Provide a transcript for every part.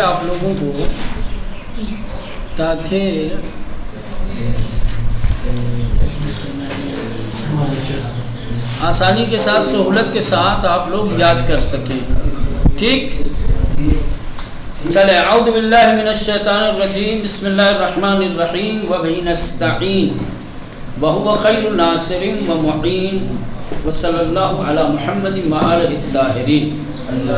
آپ لوگوں کو تاکہ آسانی کے ساتھ سہولت کے ساتھ آپ لوگ یاد کر سکیں. ٹھیک چلے. اعوذ باللہ من الشیطان الرجیم. بسم اللہ الرحمن الرحیم. وبہ نستعین وہو خیر ناصر ومعین وصلی اللہ علی محمد وآلہ الطاہرین. اللہ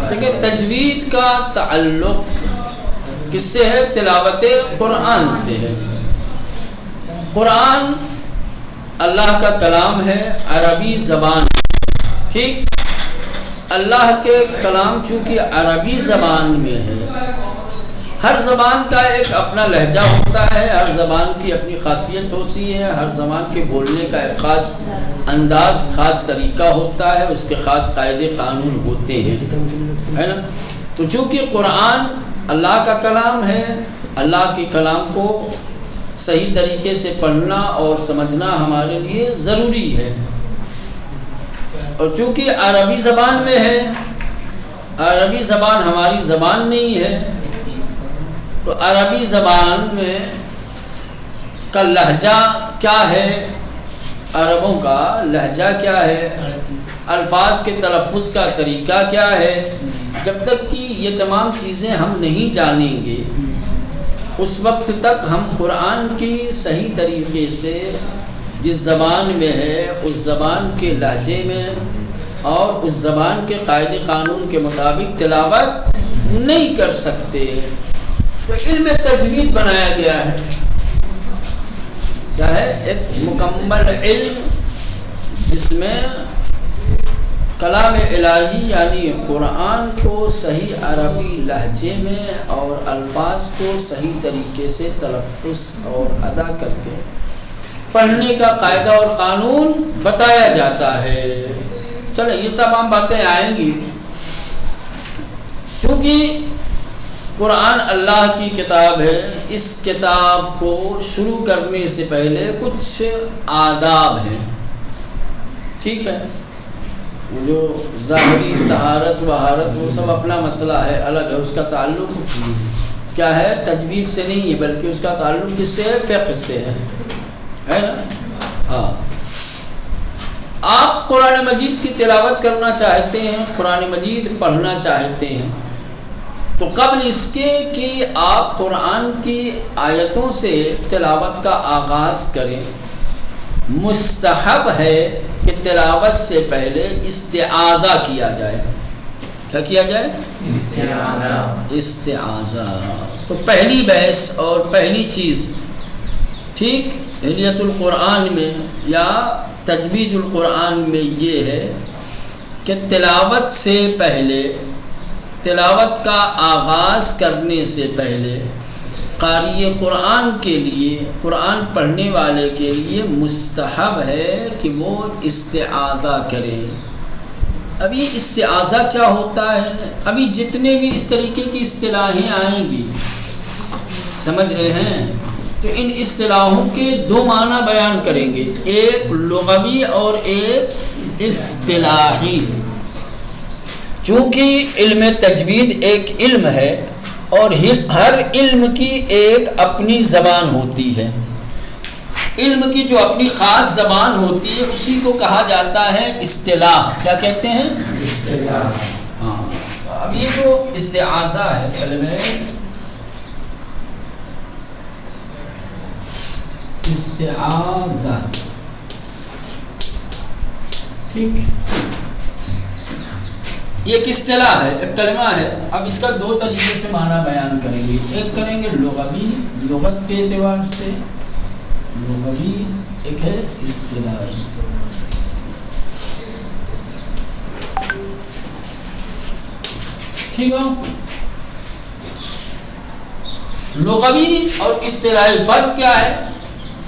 دیکھیں تجوید کا تعلق کس سے ہے؟ تلاوت قرآن سے ہے. قرآن اللہ کا کلام ہے، عربی زبان. ٹھیک. اللہ کے کلام چونکہ عربی زبان میں ہے، ہر زبان کا ایک اپنا لہجہ ہوتا ہے، ہر زبان کی اپنی خاصیت ہوتی ہے، ہر زبان کے بولنے کا ایک خاص انداز، خاص طریقہ ہوتا ہے، اس کے خاص قاعدے قانون ہوتے ہیں، ہے نا. تو چونکہ قرآن اللہ کا کلام ہے، اللہ کے کلام کو صحیح طریقے سے پڑھنا اور سمجھنا ہمارے لیے ضروری ہے. اور چونکہ عربی زبان میں ہے، عربی زبان ہماری زبان نہیں ہے، تو عربی زبان میں کا لہجہ کیا ہے، عربوں کا لہجہ کیا ہے، الفاظ کے تلفظ کا طریقہ کیا ہے، جب تک کہ یہ تمام چیزیں ہم نہیں جانیں گے اس وقت تک ہم قرآن کی صحیح طریقے سے جس زبان میں ہے اس زبان کے لہجے میں اور اس زبان کے قاعدے قانون کے مطابق تلاوت نہیں کر سکتے. تو علم تجوید بنایا گیا ہے. کیا ہے؟ ایک مکمل علم جس میں کلام الہی یعنی قرآن کو صحیح عربی لہجے میں اور الفاظ کو صحیح طریقے سے تلفظ اور ادا کر کے پڑھنے کا قاعدہ اور قانون بتایا جاتا ہے. چلیں یہ سب عام باتیں آئیں گی. کیونکہ قرآن اللہ کی کتاب ہے، اس کتاب کو شروع کرنے سے پہلے کچھ آداب ہیں. ٹھیک ہے. جو ظاہری طہارت وہارت وہ سب اپنا مسئلہ ہے، الگ ہے. اس کا تعلق کیا ہے؟ تجوید سے نہیں ہے، بلکہ اس کا تعلق کس سے ہے؟ فقہ سے ہے نا. ہاں. آپ قرآن مجید کی تلاوت کرنا چاہتے ہیں، قرآن مجید پڑھنا چاہتے ہیں، تو قبل اس کے کہ آپ قرآن کی آیتوں سے تلاوت کا آغاز کریں، مستحب ہے کہ تلاوت سے پہلے استعاذہ کیا جائے. کیا کیا جائے؟ استعاذہ. تو پہلی بحث اور پہلی چیز ٹھیک ہدایت القرآن میں یا تجوید القرآن میں یہ ہے کہ تلاوت سے پہلے، تلاوت کا آغاز کرنے سے پہلے قاری قرآن کے لیے، قرآن پڑھنے والے کے لیے مستحب ہے کہ وہ استعاذہ کرے. اب یہ استعاذہ کیا ہوتا ہے؟ ابھی جتنے بھی اس طریقے کی اصطلاحیں آئیں گی، سمجھ رہے ہیں، تو ان اصطلاحوں کے دو معنی بیان کریں گے، ایک لغوی اور ایک اصطلاحی. چونکہ علم تجوید ایک علم ہے اور ہر علم کی ایک اپنی زبان ہوتی ہے. علم کی جو اپنی خاص زبان ہوتی ہے اسی کو کہا جاتا ہے اصطلاح. کیا کہتے ہیں؟ اصطلاح. ہاں. اب یہ جو استعاذہ ہے علم استعاذہ، ٹھیک، یہ ایک اصطلاح ہے، ایک کلمہ ہے. اب اس کا دو طریقے سے معنی بیان کریں گے. ایک کریں گے لغوی، لغت کے اعتبار سے لغوی، ایک ہے اصطلاحی. ٹھیک ہے. لغوی اور اصطلاحی فرق کیا ہے؟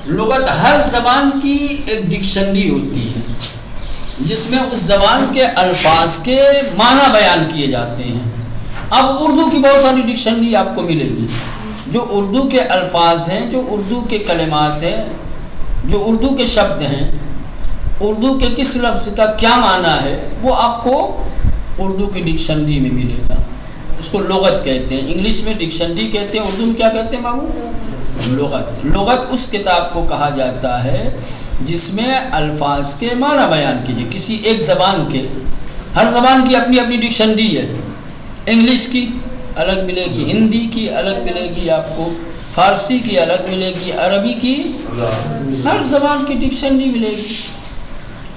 لغت ہر زبان کی ایک ڈکشنری ہوتی ہے جس میں اس زبان کے الفاظ کے معنی بیان کیے جاتے ہیں. اب اردو کی بہت ساری ڈکشنری آپ کو ملے گی، جو اردو کے الفاظ ہیں، جو اردو کے کلمات ہیں، جو اردو کے شبد ہیں، اردو کے کس لفظ کا کیا معنی ہے وہ آپ کو اردو کی ڈکشنری میں ملے گا. اس کو لغت کہتے ہیں، انگلش میں ڈکشنری کہتے ہیں، اردو میں کیا کہتے ہیں بابو؟ لغت. لغت اس کتاب کو کہا جاتا ہے جس میں الفاظ کے معنی بیان کیجیے کسی ایک زبان کے. ہر زبان کی اپنی اپنی ڈکشنری ہے. انگلش کی الگ ملے گی، ہندی کی الگ ملے گی آپ کو، فارسی کی الگ ملے گی، عربی کی، ہر زبان کی ڈکشنری ملے گی.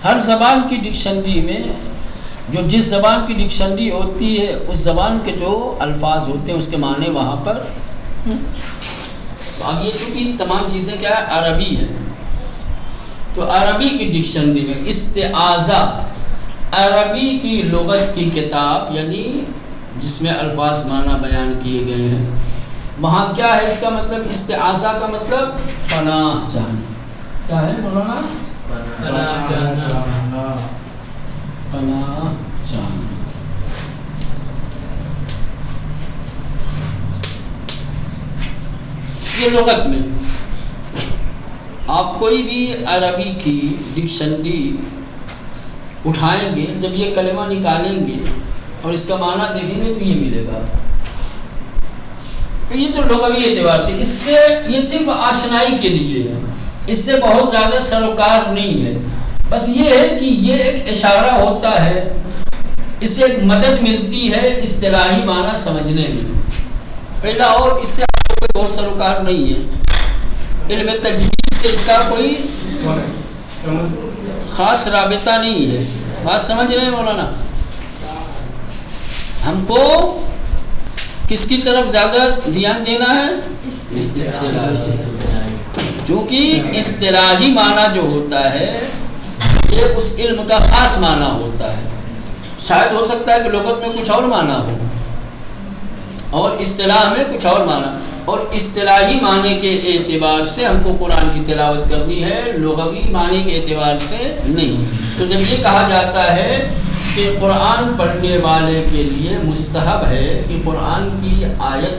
ہر زبان کی ڈکشنری میں جو جس زبان کی ڈکشنری ہوتی ہے اس زبان کے جو الفاظ ہوتے ہیں اس کے معنی وہاں پر. اب یہ چونکہ تمام چیزیں کیا ہے عربی ہے، تو عربی کی ڈکشنری میں استعاذہ عربی کی لغت کی کتاب یعنی جس میں الفاظ معنی بیان کیے گئے ہیں وہاں کیا ہے اس کا مطلب؟ استعاذہ کا مطلب پناہ چاہنا. کیا ہے مولانا؟ پناہ چاہنا. پناہ چاہنا. یہ لغت میں آپ کوئی بھی عربی کی ڈکشنری اٹھائیں گے، جب یہ کلمہ نکالیں گے اور اس کا معنی دیکھیں گے تو یہ ملے گا. یہ تو لغوی اعتبار سے اس سے یہ صرف آشنائی کے لیے ہے، اس سے بہت زیادہ سروکار نہیں ہے. بس یہ ہے کہ یہ ایک اشارہ ہوتا ہے، اس سے ایک مدد ملتی ہے اصطلاحی معنی سمجھنے میں. پہلا اور اس سے آپ کو کوئی اور سروکار نہیں ہے. علم تجوید سے اس کا کوئی خاص رابطہ نہیں ہے. بات سمجھ رہے ہیں مولانا؟ ہم کو کس کی طرف زیادہ دھیان دینا ہے؟ کیونکہ اصطلاحی معنی جو ہوتا ہے یہ اس علم کا خاص معنی ہوتا ہے. شاید ہو سکتا ہے کہ لغت میں کچھ اور معنی ہو اور اصطلاح میں کچھ اور معنی، اور اصطلاحی معنی کے اعتبار سے ہم کو قرآن کی تلاوت کرنی ہے، لغوی معنی کے اعتبار سے نہیں. تو جب یہ کہا جاتا ہے کہ قرآن پڑھنے والے کے لیے مستحب ہے کہ قرآن کی آیت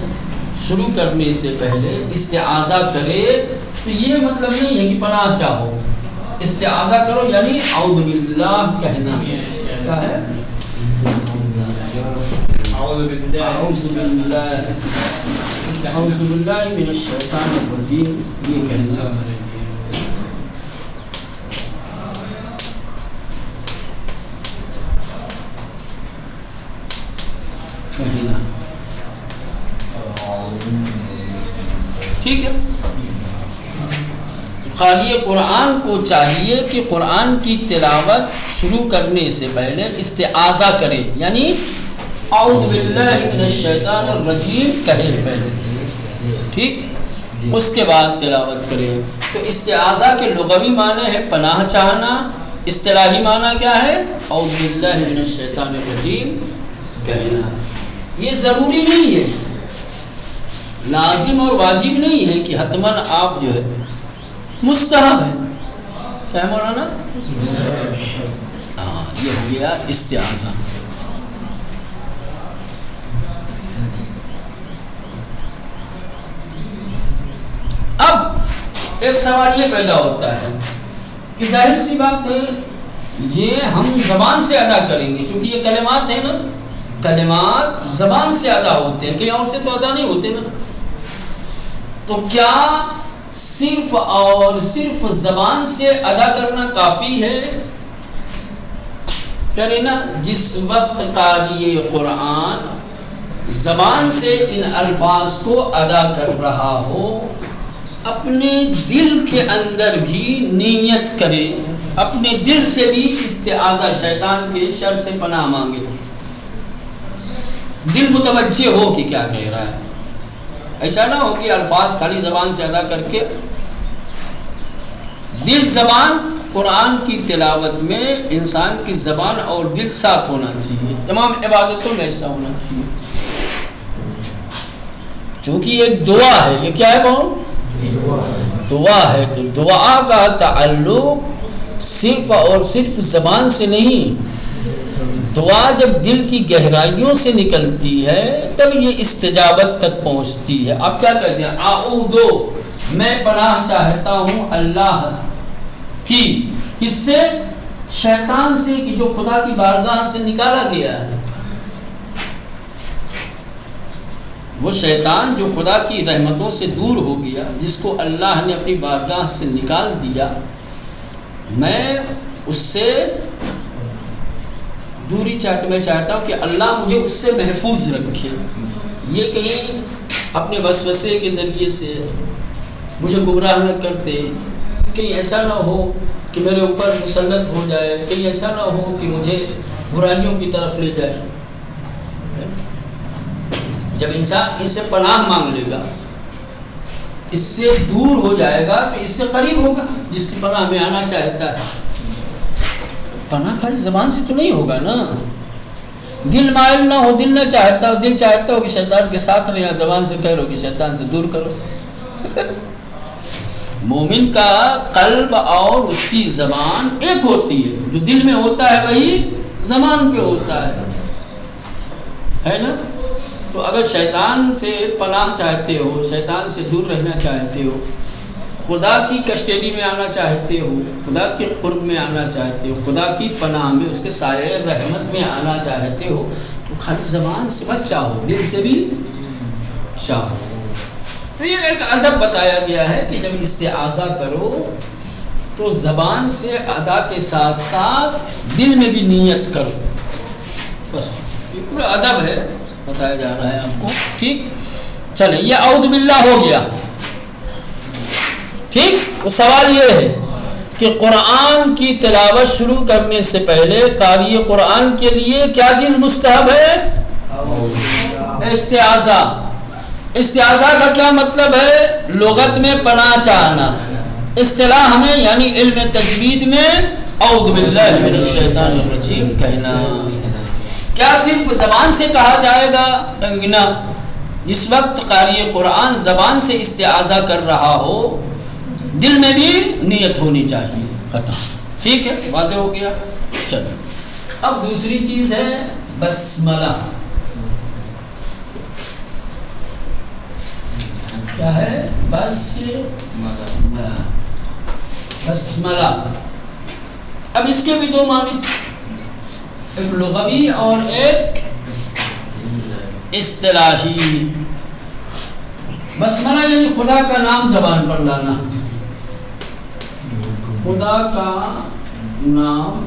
شروع کرنے سے پہلے استعاذہ کرے، تو یہ مطلب نہیں ہے کہ پناہ چاہو. استعاذہ کرو یعنی اعوذ باللہ کہنا ہے. کیا ہے؟ اعوذ باللہ من الشیطان الرجیم، یہ کہنا. ٹھیک ہے. قاری قرآن کو چاہیے کہ قرآن کی تلاوت شروع کرنے سے پہلے استعاذہ کرے، یعنی اعوذ باللہ من الشیطان الرجیم کہے پہلے. ٹھیک، اس کے بعد تلاوت کرے. تو استعاذہ کے لغوی معنی ہے پناہ چاہنا، اصطلاحی معنی کیا ہے؟ اعوذ باللہ من الشیطان الرجیم کہنا. یہ ضروری نہیں ہے، لازم اور واجب نہیں ہے کہ حتماً آپ جو ہے مستحب ہے. کیا ہے مولانا؟ ہاں، یہ ہو گیا استعاذہ. اب ایک سوال یہ پیدا ہوتا ہے کہ ظاہر سی بات ہے یہ ہم زبان سے ادا کریں گے، چونکہ یہ کلمات ہیں نا، کلمات زبان سے ادا ہوتے ہیں، کہیں اور سے تو ادا نہیں ہوتے نا. تو کیا صرف اور صرف زبان سے ادا کرنا کافی ہے؟ کرے نا. جس وقت قاری قرآن زبان سے ان الفاظ کو ادا کر رہا ہو، اپنے دل کے اندر بھی نیت کرے، اپنے دل سے بھی استعاذہ شیطان کے شر سے پناہ مانگے. دل متوجہ ہو کہ کیا کہہ رہا ہے. ایسا نہ ہو کہ الفاظ خالی زبان سے ادا کر کے، دل زبان قرآن کی تلاوت میں انسان کی زبان اور دل ساتھ ہونا چاہیے. تمام عبادتوں میں ایسا ہونا چاہیے، چونکہ ایک دعا ہے. یہ کیا ہے بہن؟ دعا ہے. تو دعا کا تعلق صرف اور صرف زبان سے نہیں. دعا جب دل کی گہرائیوں سے نکلتی ہے تب یہ استجابت تک پہنچتی ہے. آپ کیا کہتے ہیں؟ اعوذ، میں پناہ چاہتا ہوں اللہ کی. کس سے؟ شیطان سے کہ جو خدا کی بارگاہ سے نکالا گیا ہے، وہ شیطان جو خدا کی رحمتوں سے دور ہو گیا، جس کو اللہ نے اپنی بارگاہ سے نکال دیا، میں اس سے دوری میں چاہتا ہوں کہ اللہ مجھے اس سے محفوظ رکھے، یہ کہیں اپنے وسوسے کے ذریعے سے مجھے گمراہ نہ کرتے، کہیں ایسا نہ ہو کہ میرے اوپر مسلط ہو جائے، کہیں ایسا نہ ہو کہ مجھے برائیوں کی طرف لے جائے۔ جب انسان اس سے پناہ مانگ لے گا، اس سے دور ہو جائے گا تو اس سے قریب ہوگا جس کی پناہ میں آنا چاہتا ہے۔ پناہ خالی زبان سے تو نہیں ہوگا نا، دل مائل نہ ہو، دل نہ چاہتا ہو، دل چاہتا ہو کہ شیطان کے ساتھ رہے، زبان سے کہہ رہو کہ شیطان سے دور کرو۔ مومن کا قلب اور اس کی زبان ایک ہوتی ہے، جو دل میں ہوتا ہے وہی زبان پہ ہوتا ہے نا؟ تو اگر شیطان سے پناہ چاہتے ہو، شیطان سے دور رہنا چاہتے ہو، خدا کی کسٹڈی میں آنا چاہتے ہو، خدا کے قرب میں آنا چاہتے ہو، خدا کی پناہ میں، اس کے سایہ رحمت میں آنا چاہتے ہو، تو خالی زبان سے مت چاہو، دل سے بھی چاہو۔ تو یہ ایک ادب بتایا گیا ہے کہ جب استعاذہ کرو تو زبان سے ادا کے ساتھ ساتھ دل میں بھی نیت کرو، بس یہ پورا ادب ہے، بتایا جا رہا ہے آپ کو۔ ٹھیک، چلیں، یہ اعوذ باللہ ہو گیا۔ ٹھیک، تو سوال یہ ہے کہ قرآن کی تلاوت شروع کرنے سے پہلے قاری قرآن کے لیے کیا چیز مستحب ہے؟ استعاذہ۔ استعاذہ کا کیا مطلب ہے؟ لغت میں پناہ چاہنا، اصطلاح میں یعنی علم تجوید میں اعوذ باللہ من الشیطان الرجیم کہنا۔ کیا صرف زبان سے کہا جائے گا؟ نہ، جس وقت قاری قرآن زبان سے استعاذہ کر رہا ہو، دل میں بھی نیت ہونی چاہیے۔ ختم، ٹھیک ہے، واضح ہو گیا۔ چلو، اب دوسری چیز ہے بسملہ۔ کیا ہے؟ بسملہ۔ اب اس کے بھی دو معنی، ایک لغوی اور ایک اصطلاحی۔ بسملہ یعنی خدا کا نام زبان پر لانا، خدا کا نام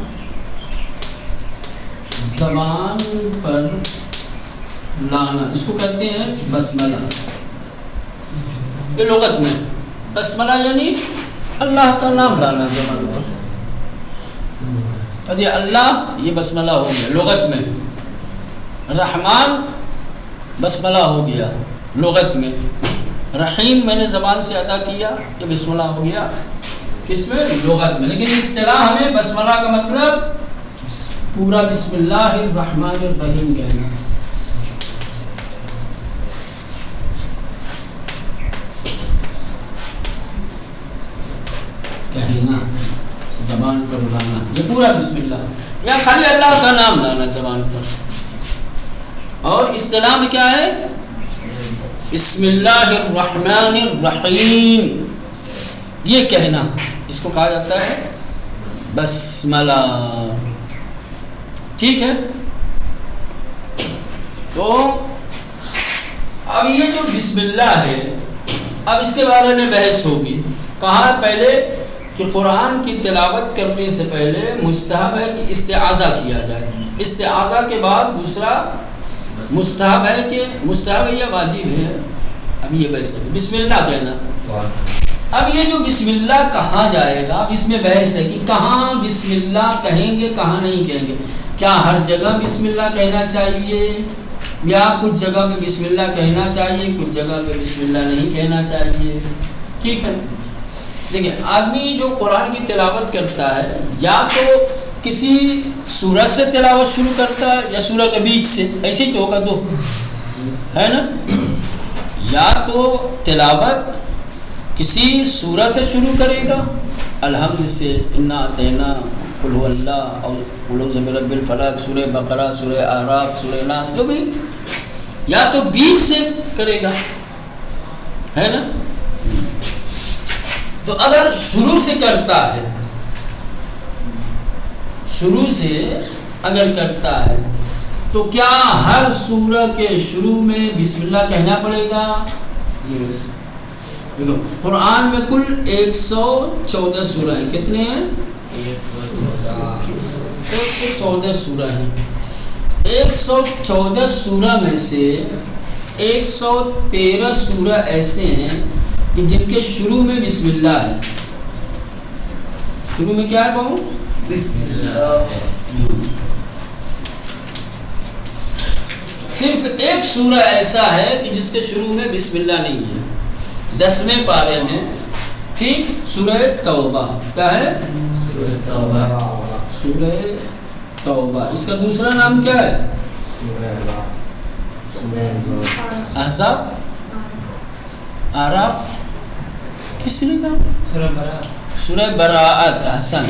زبان پر لانا، اس کو کہتے ہیں بسملہ۔ یہ لغت میں بسملہ یعنی اللہ کا نام لانا زبان پر۔ یہ اللہ، یہ بسملہ ہو گیا لغت میں۔ رحمان بسملہ ہو گیا لغت میں۔ رحیم میں نے زبان سے ادا کیا، یہ بسملہ ہو گیا کس میں؟ لغت میں۔ لیکن اصطلاح میں بسملہ کا مطلب پورا بسم اللہ الرحمن الرحیم کہنا۔ کہنا زبان پر لانا، یہ پورا بسم اللہ، یا خالی اللہ کا نام لانا زبان پر۔ اور اصطلاح میں کیا ہے؟ بسم اللہ الرحمن الرحیم، یہ کہنا، اس کو کہا جاتا ہے بسملہ۔ ٹھیک ہے، تو اب یہ جو بسم اللہ ہے، اب اس کے بارے میں بحث ہوگی۔ کہا پہلے کہ قرآن کی تلاوت کرنے سے پہلے مستحب ہے کہ استعاذہ کیا جائے، استعاذہ کے بعد دوسرا مستحب ہے کہ مستحب ہے یا واجب ہے، اب یہ بحث ہے بسم اللہ کہنا۔ اب یہ جو بسم اللہ کہا جائے گا، اب اس میں بحث ہے کہ کہاں بسم اللہ کہیں گے، کہاں نہیں کہیں گے۔ کیا ہر جگہ بسم اللہ کہنا چاہیے، یا کچھ جگہ پہ بسم اللہ کہنا چاہیے، کچھ جگہ پہ بسم اللہ نہیں کہنا چاہیے؟ ٹھیک ہے، دیکھیں، آدمی جو قرآن کی تلاوت کرتا ہے، یا تو کسی سورت سے تلاوت شروع کرتا ہے یا سورہ کے بیچ سے، ایسے ہی تو ہوگا، دو ہے نا؟ یا تو تلاوت کسی سورت سے شروع کرے گا، الحمد سے، انا اعطینا، قل هو اللہ، اور قل اعوذ برب الفلق، سورہ بقرہ، سورہ اعراف، سورہ ناس، جو بھی، یا تو بیچ سے کرے گا، ہے نا؟ تو اگر شروع سے کرتا ہے شروع سے اگر کرتا ہے تو کیا ہر سورہ کے شروع میں بسم اللہ کہنا پڑے گا؟ دیکھو قرآن میں کل 114 سورہ ہیں. کتنے ہیں؟ 114 سورہ ہیں. 114 سورہ میں سے 113 سورہ ایسے ہیں کہ جن کے شروع میں بسم اللہ ہے. شروع میں کیا ہے بابو؟ بسم اللہ. صرف ایک سورہ ایسا ہے کہ جس کے شروع میں بسم اللہ نہیں ہے. 10ویں پارے میں ٹھیک سورہ توبہ. کیا ہے؟ سورہ توبہ. سورہ توبہ. اس کا دوسرا نام کیا ہے؟ احزاب، آراف، کس نے کہا؟ سورہ براءت. احسن.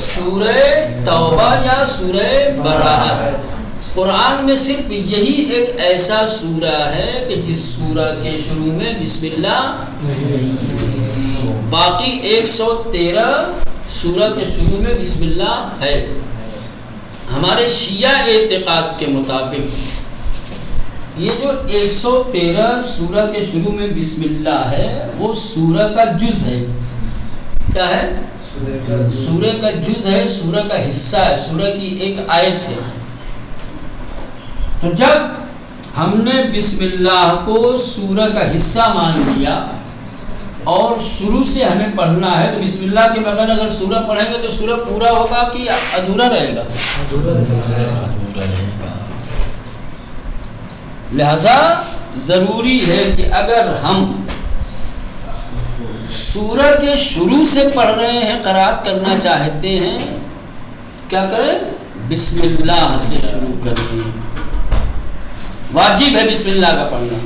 سورہ توبہ یا سورہ براءت. قرآن میں صرف یہی ایک ایسا سورہ ہے کہ جس سورہ کے شروع میں بسم اللہ، باقی 113 سورہ کے شروع میں بسم اللہ ہے. ہمارے شیعہ اعتقاد کے مطابق یہ جو 113 سورہ کے شروع میں بسم اللہ ہے وہ سورہ کا جز ہے. کیا ہے؟ سورہ کا جز ہے، سورہ کا حصہ ہے، سورہ کی ایک آیت ہے. تو جب ہم نے بسم اللہ کو سورہ کا حصہ مان لیا اور شروع سے ہمیں پڑھنا ہے تو بسم اللہ کے بغیر اگر سورہ پڑھیں گے تو سورہ پورا ہوگا کہ ادھورا رہے گا؟ ادھورا رہے گا. لہذا ضروری ہے کہ اگر ہم سورہ کے شروع سے پڑھ رہے ہیں، قرأت کرنا چاہتے ہیں، کیا کریں؟ بسم اللہ سے شروع کریں. واجب ہے بسم اللہ کا پڑھنا.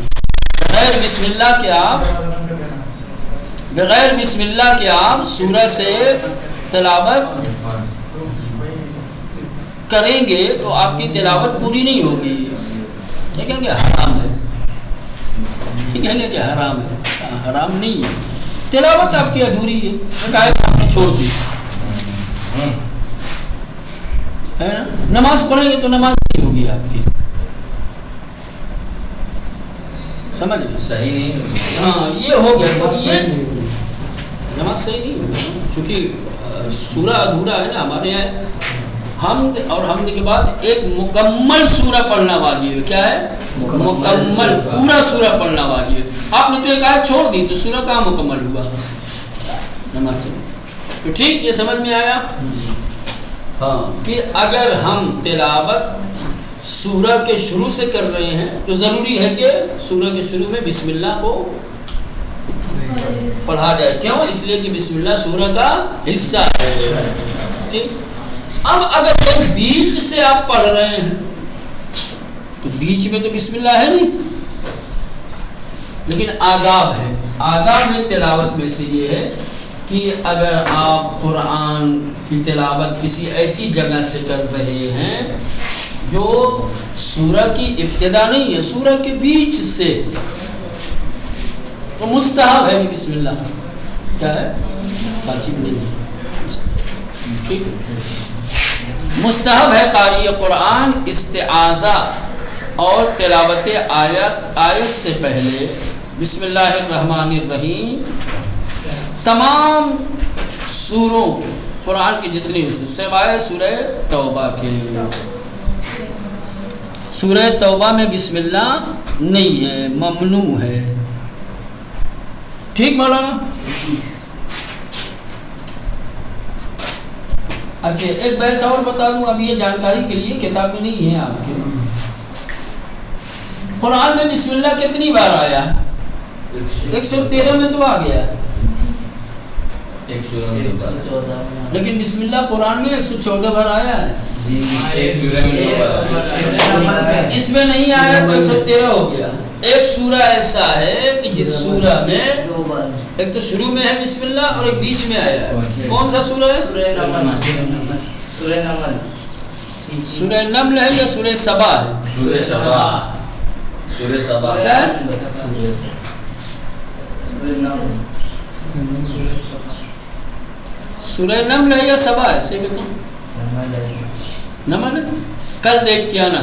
بغیر بسم اللہ کے آپ سورہ سے تلاوت کریں گے تو آپ کی تلاوت پوری نہیں ہوگی. یہ کہیں گے حرام ہے، یہ کہیں گے کہ حرام ہے. حرام نہیں ہے، تلاوت آپ کی ادھوری ہے. آپ نے چھوڑ دی ہے نا. نماز پڑھیں گے تو نماز نہیں ہوگی آپ کی. سمجھ لیں؟ صحیح نہیں. ہاں یہ ہو گیا. یہ نماز صحیح نہیں ہوگی چونکہ سورہ ادھورا ہے نا. ہمارے یہاں حمد اور حمد کے بعد ایک مکمل سورہ پڑھنا واجب ہے. کیا ہے؟ مکمل پورا سورہ پڑھنا واجب ہے. آپ نے تو ایک آیت چھوڑ دی تو سورہ کہاں مکمل ہوا؟ نماز چلے. تو ٹھیک یہ سمجھ میں آیا؟ ہاں کہ اگر ہم تلاوت سورہ کے شروع سے کر رہے ہیں تو ضروری ہے کہ سورہ کے شروع میں بسم اللہ کو پڑھا جائے. کیوں؟ اس لیے کہ بسم اللہ سورہ کا حصہ ہے. ٹھیک. اب اگر بیچ سے آپ پڑھ رہے ہیں تو بیچ میں تو بسم اللہ ہے نہیں، لیکن آداب ہے. آداب میں تلاوت میں سے یہ ہے کہ اگر آپ قرآن کی تلاوت کسی ایسی جگہ سے کر رہے ہیں جو سورہ کی ابتدا نہیں ہے، سورہ کے بیچ سے، تو مستحب ہے بسم اللہ. کیا ہے؟ واجب نہیں ہے. ٹھیک. مستحب ہے قاری قرآن استعاذہ اور تلاوت آیت سے پہلے بسم اللہ الرحمن الرحیم تمام سوروں قرآن کی جتنی سوائے سورہ توبہ کے. سورہ توبہ میں بسم اللہ نہیں ہے، ممنوع ہے. ٹھیک مولانا؟ اچھا ایک بحث اور بتا دوں اب یہ جانکاری کے لیے، کتاب میں نہیں ہے آپ کے. قرآن میں بسم اللہ کتنی بار آیا ہے؟ 113 میں تو آ گیا ہے. لیکن بسم اللہ قرآن میں 114 بار آیا ہے. اس میں نہیں آیا تو 113 ہو گیا. ایک سورہ ایسا ہے کہ جس سورہ میں ایک تو شروع میں ہے بسم اللہ اور ایک بیچ میں آیا ہے. کون سا سورہ ہے؟ سورہ نمل ہے یا سورہ سبا ہے؟ سورہ نمل ہے یا سبا ہے؟ نہ مانے کل دیکھ کے آنا.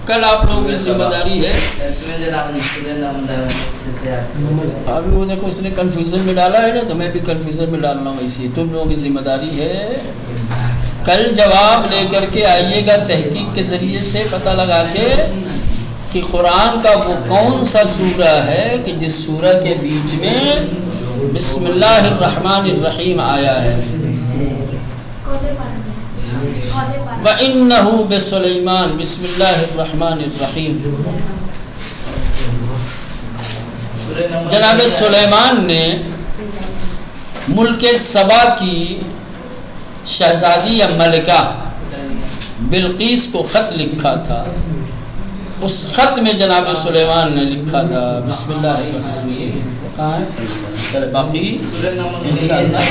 کل آپ لوگوں کی ذمہ داری ہے. ابھی وہ دیکھو اس نے کنفیوژن میں ڈالا ہے نا تو میں بھی کنفیوژن میں ڈال رہا ہوں. اسی تم لوگوں کی ذمہ داری ہے کل جواب لے کر کے آئیے گا تحقیق کے ذریعے سے پتہ لگا کے کہ قرآن کا وہ کون سا سورہ ہے کہ جس سورہ کے بیچ میں بسم اللہ الرحمن الرحیم آیا ہے. وَإِنَّهُ بِسُلَيْمَانَ بسم اللہ الرحمن الرحیم. جناب سلیمان نے ملک سبا کی شہزادی یا ملکہ بلقیس کو خط لکھا تھا. اس خط میں جناب سلیمان نے لکھا تھا بسم اللہ الرحمن الرحیم. کہاں ہے چلے باقی انشاءاللہ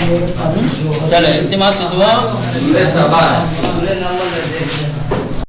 چلے التماس دعا.